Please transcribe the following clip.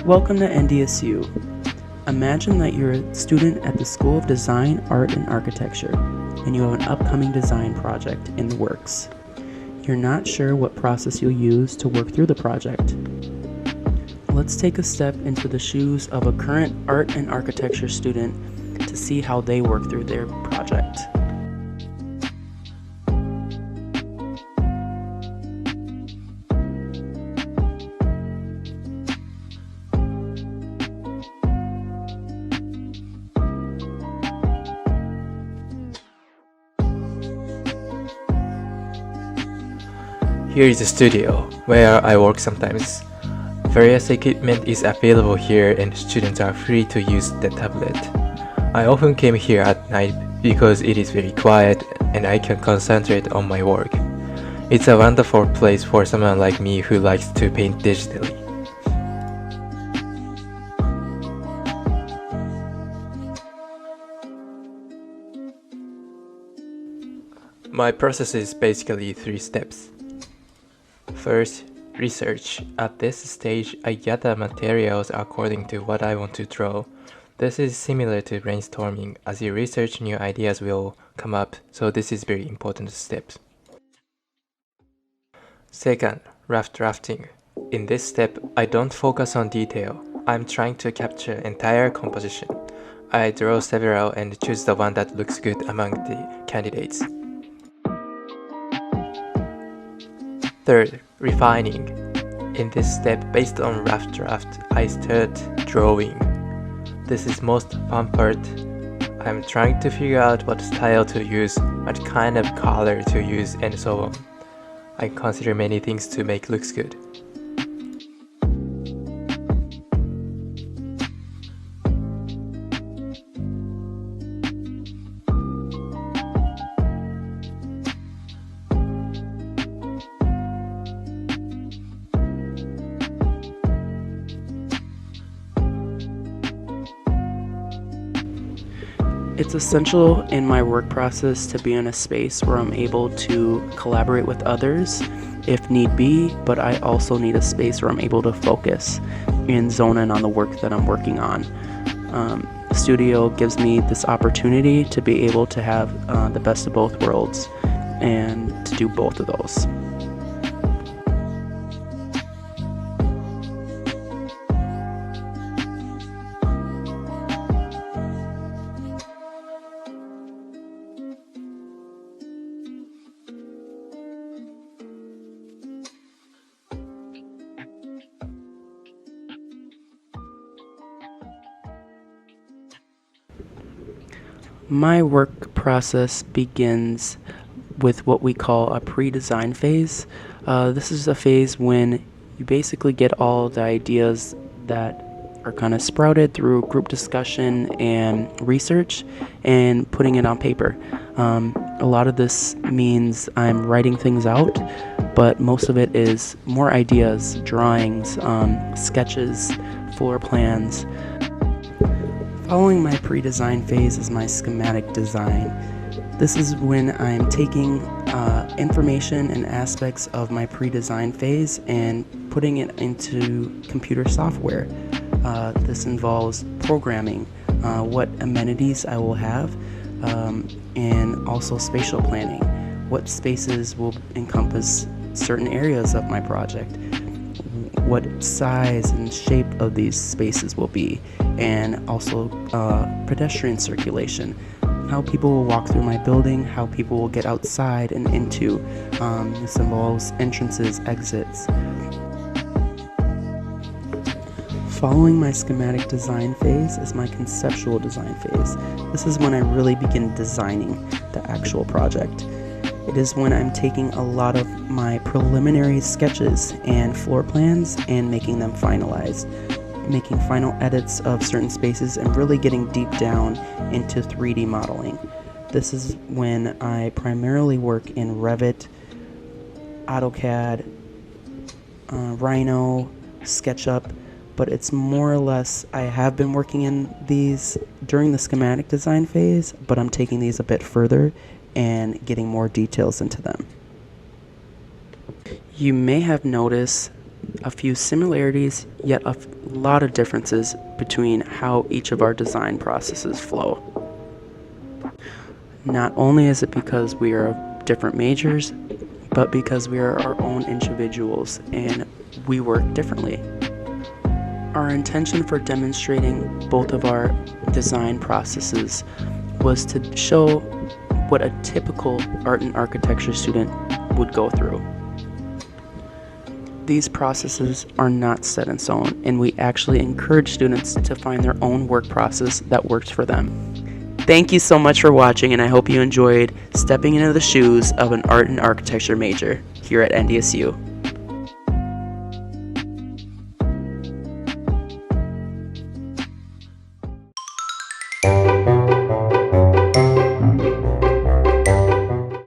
Welcome to NDSU. Imagine that you're a student at the School of Design, Art, and Architecture, and you have an upcoming design project in the works. You're not sure what process you'll use to work through the project. Let's take a step into the shoes of a current art and architecture student to see how they work through their project. Here is the studio, where I work sometimes. Various equipment is available here and students are free to use the tablet. I often came here at night because it is very quiet and I can concentrate on my work. It's a wonderful place for someone like me who likes to paint digitally. My process is basically 3 steps. First, research. At this stage, I gather materials according to what I want to draw. This is similar to brainstorming. As you research, new ideas will come up, so this is very important step. Second, rough drafting. In this step, I don't focus on detail. I'm trying to capture entire composition. I draw several and choose the one that looks good among the candidates. Third, refining. In this step, based on rough draft, I start drawing. This is most fun part. I'm trying to figure out what style to use, what kind of color to use, and so on. I consider many things to make looks good. It's essential in my work process to be in a space where I'm able to collaborate with others if need be, but I also need a space where I'm able to focus and zone in on the work that I'm working on. The studio gives me this opportunity to be able to have the best of both worlds and to do both of those. My work process begins with what we call a pre-design phase. This is a phase when you basically get all the ideas that are kind of sprouted through group discussion and research and putting it on paper. A lot of this means I'm writing things out, but most of it is more ideas, drawings, sketches, floor plans. Following my pre-design phase is my schematic design. This is when I'm taking information and aspects of my pre-design phase and putting it into computer software. This involves programming, what amenities I will have, and also spatial planning. What spaces will encompass certain areas of my project, what size and shape of these spaces will be, and also pedestrian circulation, how people will walk through my building, how people will get outside and into. This involves entrances, exits. Following my schematic design phase is my conceptual design phase. This is when I really begin designing the actual project. It is when I'm taking a lot of my preliminary sketches and floor plans and making them finalized, making final edits of certain spaces and really getting deep down into 3D modeling. This is when I primarily work in Revit, AutoCAD, Rhino, SketchUp, but it's more or less, I have been working in these during the schematic design phase, but I'm taking these a bit further and getting more details into them. You may have noticed a few similarities, yet a lot of differences between how each of our design processes flow. Not only is it because we are of different majors, but because we are our own individuals and we work differently. Our intention for demonstrating both of our design processes was to show what a typical art and architecture student would go through. These processes are not set in stone, and we actually encourage students to find their own work process that works for them. Thank you so much for watching, and I hope you enjoyed stepping into the shoes of an art and architecture major here at NDSU.